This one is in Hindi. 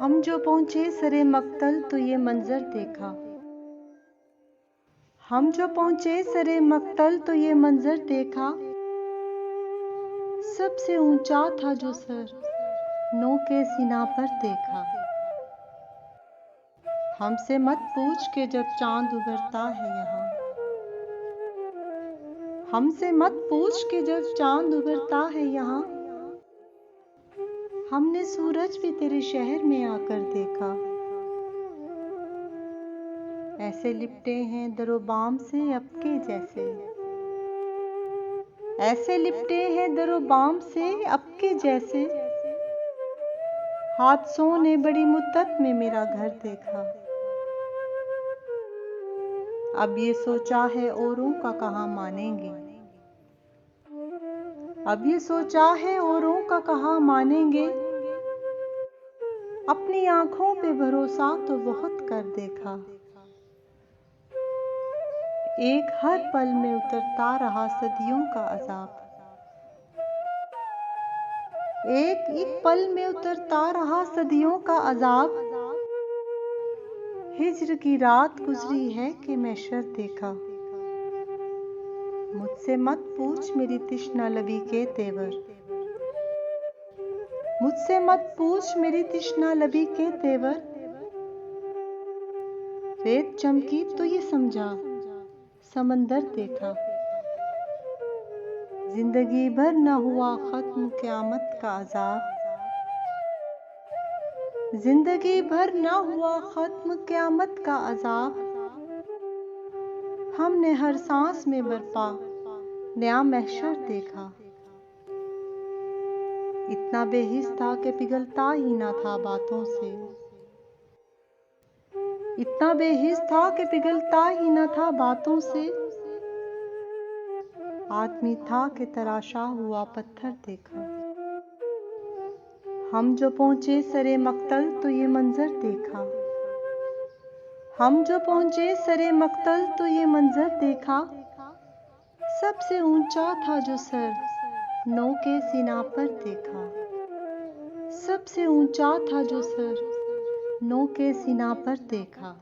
हम जो पहुंचे सरे मक्तल तो ये मंजर देखा। हम जो पहुंचे सरे मक्तल तो ये मंजर देखा। सबसे ऊंचा था जो सर, नो के सीना पर देखा। हमसे मत पूछ के जब चांद उभरता है यहाँ। हमसे मत पूछ के जब चांद उभरता है यहाँ। हमने सूरज भी तेरे शहर में आकर देखा। ऐसे लिपटे हैं दरोबाम से अब के जैसे। ऐसे लिपटे हैं दरोबाम से अब के जैसे। हादसों ने बड़ी मुद्दत में मेरा घर देखा। अब ये सोचा है औरों का कहाँ मानेंगे। अब ये सोचा है औरों का कहाँ मानेंगे। अपनी आंखों पे भरोसा तो बहुत कर देखा। एक हर पल में उतरता रहा सदियों का अजाब। एक पल में उतरता रहा सदियों का अजाब। हिज्र की रात गुजरी है कि मैं शर देखा। मुझसे मत पूछ मेरी तिश्ना लबी के तेवर। मुझसे मत पूछ मेरी तिश्ना लबी के तेवर। रेत चमकी तो ये समझा समंदर देखा। जिंदगी भर न हुआ खत्म क़यामत का अजाब। जिंदगी भर न हुआ खत्म क़यामत का अजाब। हमने हर सांस में बरपा नया महशर देखा। इतना बेहिस था कि पिघलता ही ना था बातों से। इतना बेहिस था कि पिघलता ही ना था बातों से। आदमी था कि तराशा हुआ पत्थर देखा। हम जो पहुंचे सरे मक्तल तो ये मंजर देखा। हम जो पहुंचे सरे मक्तल तो ये मंजर देखा। सबसे ऊंचा था जो सर, नो के सीना पर देखा। सबसे ऊंचा था जो सर, नो के सीना पर देखा।